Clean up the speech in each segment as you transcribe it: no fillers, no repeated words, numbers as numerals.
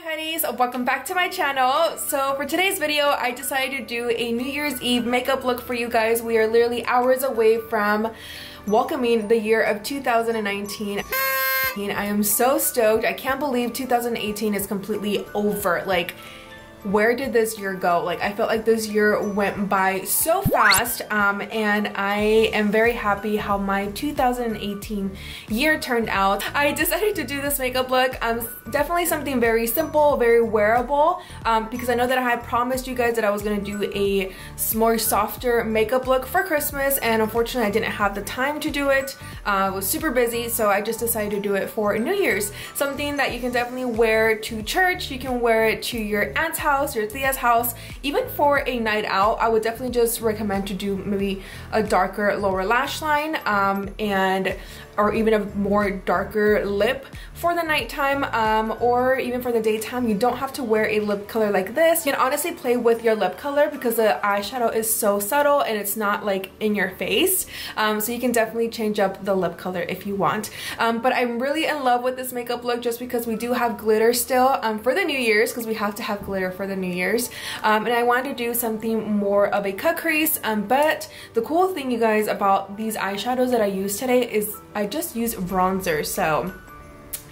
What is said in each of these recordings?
Hi honeys, welcome back to my channel. So for today's video, I decided to do a New Year's Eve makeup look for you guys. We are literally hours away from welcoming the year of 2019. I am so stoked. I can't believe 2018 is completely over. Like, where did this year go? Like, I felt like this year went by so fast, and I am very happy how my 2018 year turned out. I decided to do this makeup look. Definitely something very simple, very wearable, because I know that I had promised you guys that I was gonna do a more softer makeup look for Christmas, and unfortunately I didn't have the time to do it. I was super busy, so I just decided to do it for New Year's. Something that you can definitely wear to church, you can wear it to your aunt's house, your tia's house, even for a night out. I would definitely just recommend to do maybe a darker lower lash line, or even a more darker lip for the nighttime, or even for the daytime. You don't have to wear a lip color like this. You can honestly play with your lip color because the eyeshadow is so subtle and it's not like in your face, so you can definitely change up the lip color if you want. But I'm really in love with this makeup look just because we do have glitter still for the New Year's, because we have to have glitter for the New Year's, and I wanted to do something more of a cut crease, but the cool thing, you guys, about these eyeshadows that I use today is I just use bronzer. So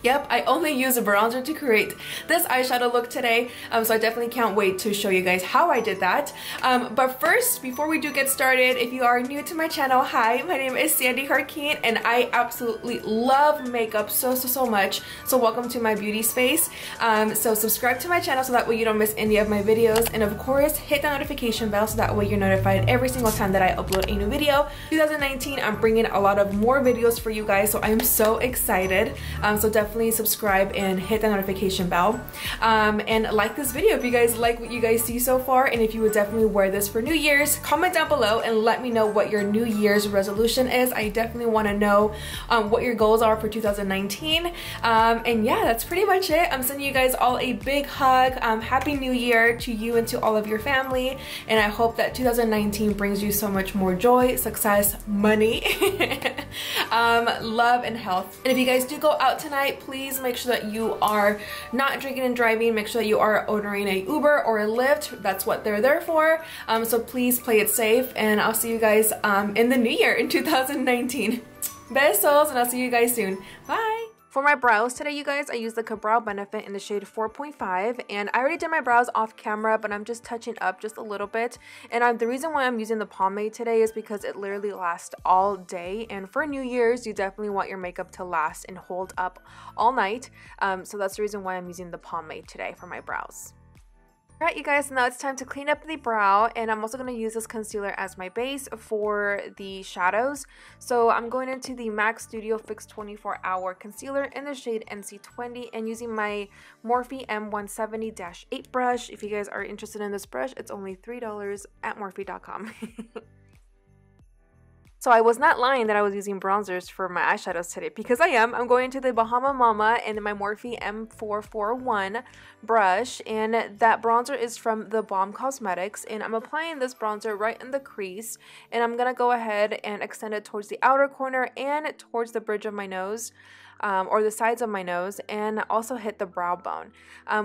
yep, I only use a bronzer to create this eyeshadow look today, so I definitely can't wait to show you guys how I did that. But first, before we do get started, if you are new to my channel, hi, my name is Sandy Cant, and I absolutely love makeup so much, so welcome to my beauty space. So subscribe to my channel so that way you don't miss any of my videos, and of course hit the notification bell so that way you're notified every single time that I upload a new video. 2019, I'm bringing a lot of more videos for you guys, so I'm so excited. So definitely subscribe and hit the notification bell, and like this video if you guys like what you guys see so far, and if you would definitely wear this for New Year's. Comment down below and let me know what your New Year's resolution is. I definitely want to know what your goals are for 2019, and yeah, that's pretty much it. I'm sending you guys all a big hug. Happy New Year to you and to all of your family, and I hope that 2019 brings you so much more joy, success, money, love, and health. And if you guys do go out tonight, please make sure that you are not drinking and driving. Make sure that you are ordering a Uber or a Lyft. That's what they're there for. So please play it safe, and I'll see you guys in the new year in 2019. Besos, and I'll see you guys soon. Bye! For my brows today, you guys, I used the Brow Benefit in the shade 4.5, and I already did my brows off camera, but I'm just touching up just a little bit. And the reason why I'm using the pomade today is because it literally lasts all day, and for New Year's, you definitely want your makeup to last and hold up all night. So that's the reason why I'm using the pomade today for my brows. Alright, you guys, now it's time to clean up the brow, and I'm also going to use this concealer as my base for the shadows. So I'm going into the MAC Studio Fix 24-Hour Concealer in the shade NC20, and using my Morphe M170-8 brush. If you guys are interested in this brush, it's only $3 at Morphe.com. So I was not lying that I was using bronzers for my eyeshadows today, because I am. I'm going to the Bahama Mama and my Morphe M441 brush, and that bronzer is from the BALM Cosmetics, and I'm applying this bronzer right in the crease, and I'm going to go ahead and extend it towards the outer corner and towards the bridge of my nose. Or the sides of my nose, and also hit the brow bone.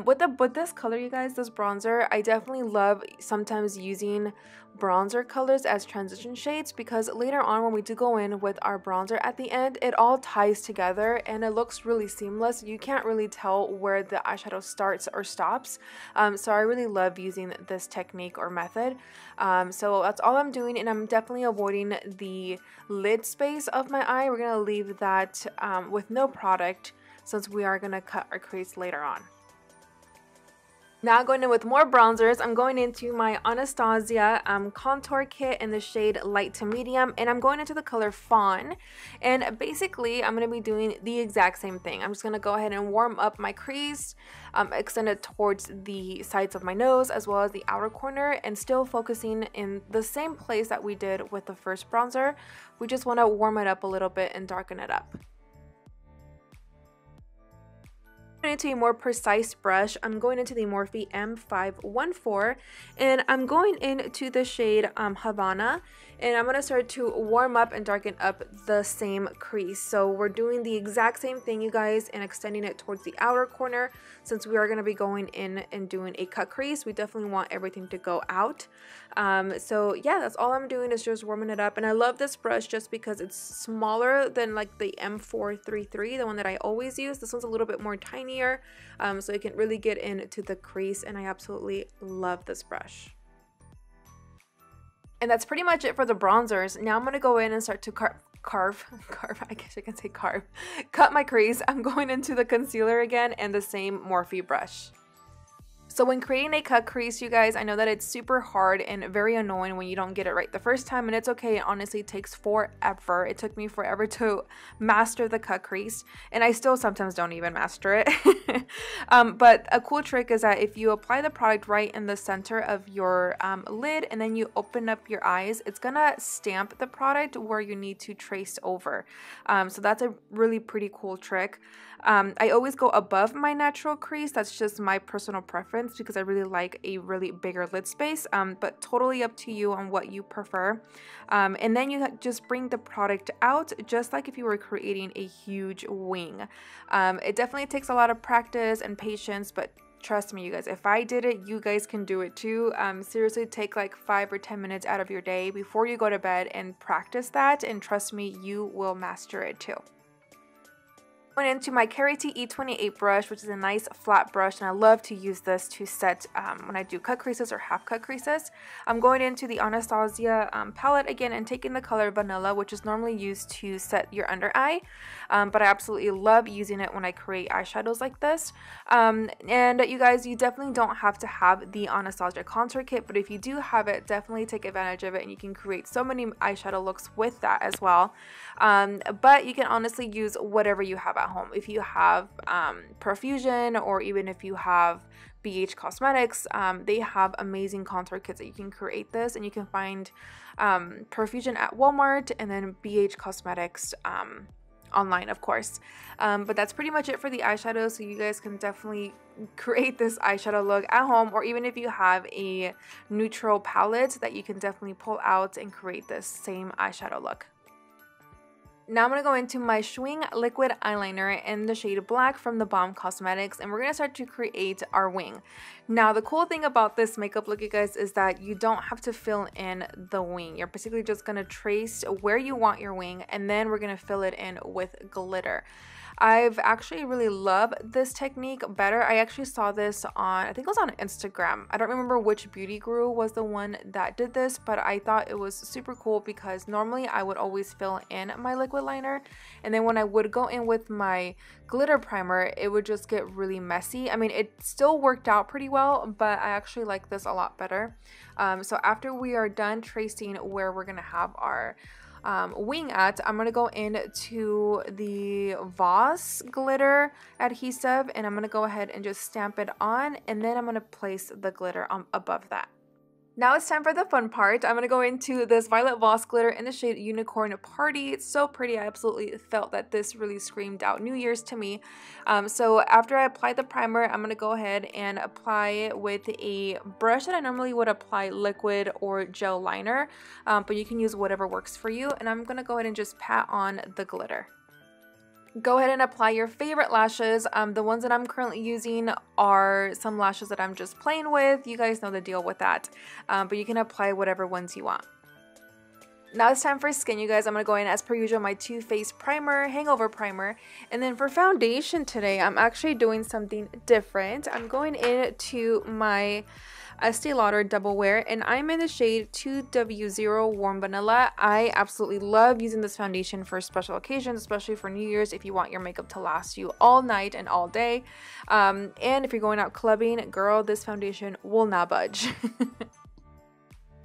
With this color, you guys, this bronzer, I definitely love sometimes using bronzer colors as transition shades, because later on when we do go in with our bronzer at the end, it all ties together and it looks really seamless. You can't really tell where the eyeshadow starts or stops. So I really love using this technique or method. So that's all I'm doing, and I'm definitely avoiding the lid space of my eye. We're going to leave that with no product, since we are going to cut our crease later on. Now going in with more bronzers, I'm going into my Anastasia contour kit in the shade light to medium, and I'm going into the color Fawn. And basically, I'm going to be doing the exact same thing. I'm just going to go ahead and warm up my crease, extend it towards the sides of my nose as well as the outer corner, and still focusing in the same place that we did with the first bronzer. We just want to warm it up a little bit and darken it up. Into a more precise brush, I'm going into the Morphe M514, and I'm going into the shade Havana, and I'm going to start to warm up and darken up the same crease. So we're doing the exact same thing, you guys, and extending it towards the outer corner. Since we are going to be going in and doing a cut crease, we definitely want everything to go out. So yeah, that's all I'm doing, is just warming it up. And I love this brush just because it's smaller than like the M433, the one that I always use. This one's a little bit more tinier, so it can really get into the crease, and I absolutely love this brush. And that's pretty much it for the bronzers. Now I'm going to go in and start to carve, I guess I can say carve, cut my crease. I'm going into the concealer again and the same Morphe brush. So when creating a cut crease, you guys, I know that it's super hard and very annoying when you don't get it right the first time, and it's okay. It honestly takes forever. It took me forever to master the cut crease, and I still sometimes don't even master it. But a cool trick is that if you apply the product right in the center of your lid and then you open up your eyes, it's gonna stamp the product where you need to trace over. So that's a really pretty cool trick. I always go above my natural crease. That's just my personal preference because I really like a really bigger lid space, but totally up to you on what you prefer. And then you just bring the product out just like if you were creating a huge wing. It definitely takes a lot of practice and patience, but trust me, you guys, if I did it, you guys can do it too. Seriously, take like 5 or 10 minutes out of your day before you go to bed and practice that, and trust me, you will master it too. Going into my Carry T E28 brush, which is a nice flat brush, and I love to use this to set when I do cut creases or half cut creases. I'm going into the Anastasia palette again and taking the color Vanilla, which is normally used to set your under eye, but I absolutely love using it when I create eyeshadows like this. And you guys, you definitely don't have to have the Anastasia contour kit, but if you do have it, definitely take advantage of it, and you can create so many eyeshadow looks with that as well. But you can honestly use whatever you have at home. If you have Profusion, or even if you have BH Cosmetics, they have amazing contour kits that you can create this, and you can find Profusion at Walmart and then BH Cosmetics online, of course. But that's pretty much it for the eyeshadow, so you guys can definitely create this eyeshadow look at home, or even if you have a neutral palette that you can definitely pull out and create this same eyeshadow look. Now I'm going to go into my Schwing liquid eyeliner in the shade Black from the BALM Cosmetics, and we're going to start to create our wing. Now the cool thing about this makeup look, you guys, is that you don't have to fill in the wing. You're basically just going to trace where you want your wing, and then we're going to fill it in with glitter. I've actually really loved this technique better. I actually saw this on, I think it was on Instagram. I don't remember which beauty guru was the one that did this, but I thought it was super cool because normally I would always fill in my liquid liner, and then when I would go in with my glitter primer, it would just get really messy. I mean, it still worked out pretty well, but I actually like this a lot better. So after we are done tracing where we're gonna have our wing at, I'm going to go into the VOSS glitter adhesive, and I'm going to go ahead and just stamp it on, and then I'm going to place the glitter above that. Now it's time for the fun part. I'm going to go into this Violet Voss glitter in the shade Unicorn Party. It's so pretty. I absolutely felt that this really screamed out New Year's to me. So after I apply the primer, I'm going to go ahead and apply it with a brush that I normally would apply liquid or gel liner, but you can use whatever works for you. And I'm going to go ahead and just pat on the glitter. Go ahead and apply your favorite lashes. The ones that I'm currently using are some lashes that I'm just playing with. You guys know the deal with that, but you can apply whatever ones you want. Now it's time for skin, you guys. I'm going to go in as per usual my Too Faced primer, hangover primer, and then for foundation today I'm actually doing something different. I'm going into my Estee Lauder Double Wear, and I'm in the shade 2W0 Warm Vanilla. I absolutely love using this foundation for special occasions, especially for New Year's, if you want your makeup to last you all night and all day. And if you're going out clubbing, girl, this foundation will not budge.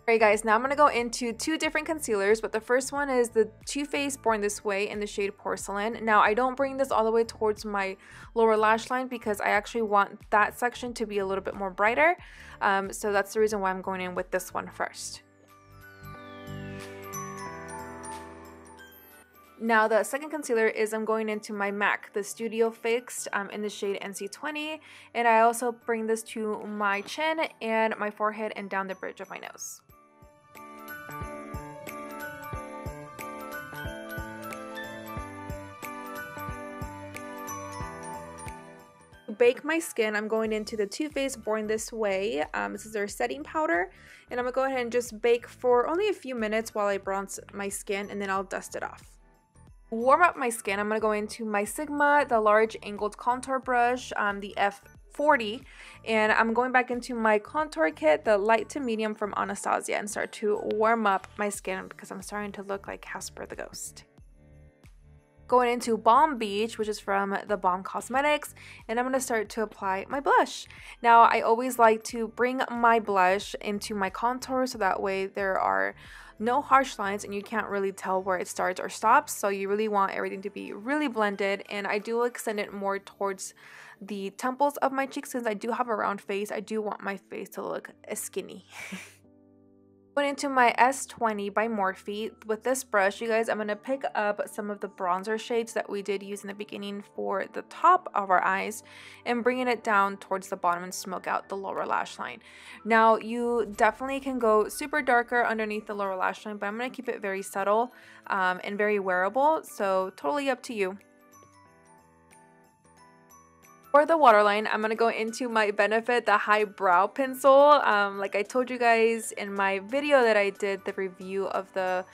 Alright guys, now I'm going to go into two different concealers, but the first one is the Too Faced Born This Way in the shade Porcelain. Now I don't bring this all the way towards my lower lash line because I actually want that section to be a little bit more brighter. So that's the reason why I'm going in with this one first. Now the second concealer is I'm going into my MAC, the Studio Fixed in the shade NC20, and I also bring this to my chin and my forehead and down the bridge of my nose. To bake my skin, I'm going into the Too Faced Born This Way. This is their setting powder, and I'm gonna go ahead and just bake for only a few minutes while I bronze my skin, and then I'll dust it off. Warm up my skin, I'm going to go into my Sigma, the large angled contour brush, the F40, and I'm going back into my contour kit, the light to medium from Anastasia, and start to warm up my skin because I'm starting to look like Casper the Ghost. Going into Balm Beach, which is from the BALM Cosmetics, and I'm going to start to apply my blush. Now, I always like to bring my blush into my contour so that way there are no harsh lines and you can't really tell where it starts or stops. So you really want everything to be really blended, and I do extend it more towards the temples of my cheeks since I do have a round face. I do want my face to look skinny. Going into my S20 by Morphe. With this brush, you guys, I'm going to pick up some of the bronzer shades that we did use in the beginning for the top of our eyes and bringing it down towards the bottom and smoke out the lower lash line. Now, you definitely can go super darker underneath the lower lash line, but I'm going to keep it very subtle and very wearable, so totally up to you. For the waterline, I'm going to go into my Benefit, the High Brow Pencil. Like I told you guys in my video that I did the review of the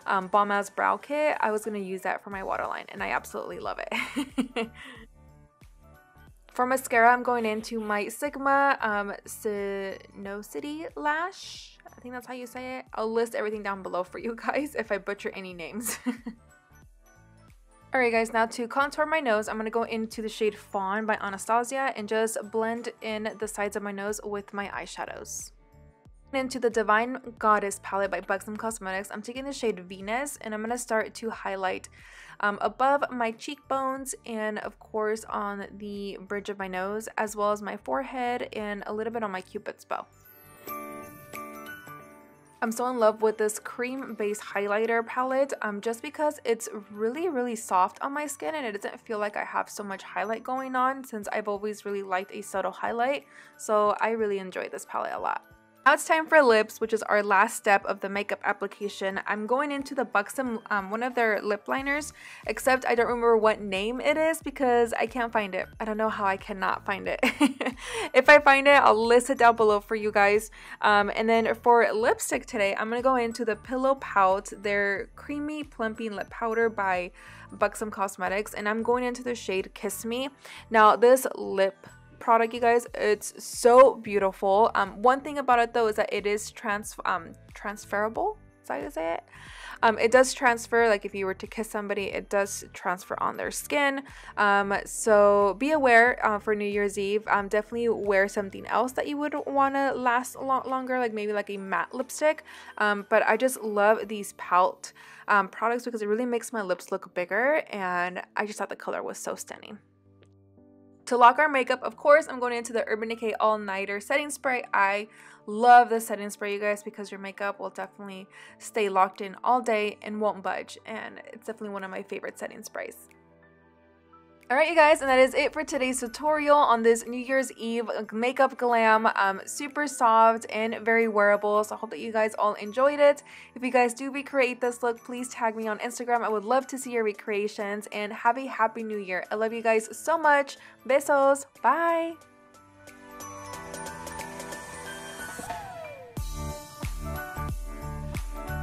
Balma's Brow Kit, I was going to use that for my waterline, and I absolutely love it. For mascara, I'm going into my Sigma SINUOSITY Lash. I think that's how you say it. I'll list everything down below for you guys if I butcher any names. Alright guys, now to contour my nose, I'm going to go into the shade Fawn by Anastasia and just blend in the sides of my nose with my eyeshadows. Into the Divine Goddess palette by Buxom Cosmetics, I'm taking the shade Venus, and I'm going to start to highlight above my cheekbones and of course on the bridge of my nose, as well as my forehead and a little bit on my Cupid's bow. I'm so in love with this cream base highlighter palette just because it's really soft on my skin and it doesn't feel like I have so much highlight going on, since I've always really liked a subtle highlight. So I really enjoy this palette a lot. Now it's time for lips, which is our last step of the makeup application. I'm going into the Buxom, one of their lip liners, except I don't remember what name it is because I can't find it. I don't know how I cannot find it. If I find it, I'll list it down below for you guys. And then for lipstick today, I'm going to go into the Pillow Pout, their creamy plumping lip powder by Buxom Cosmetics, and I'm going into the shade Kiss Me. Now this lip product, you guys, it's so beautiful. One thing about it though is that it is transferable. Is that how you say it? It does transfer, like if you were to kiss somebody, it does transfer on their skin. So be aware for New Year's Eve. Definitely wear something else that you would want to last a lot longer, like maybe like a matte lipstick. But I just love these Pout products because it really makes my lips look bigger, and I just thought the color was so stunning. To lock our makeup, of course, I'm going into the Urban Decay All Nighter Setting Spray. I love the setting spray, you guys, because your makeup will definitely stay locked in all day and won't budge. And it's definitely one of my favorite setting sprays. Alright you guys, and that is it for today's tutorial on this New Year's Eve makeup glam. Super soft and very wearable, so I hope that you guys all enjoyed it. If you guys do recreate this look, please tag me on Instagram. I would love to see your recreations, and have a happy new year. I love you guys so much. Besos. Bye.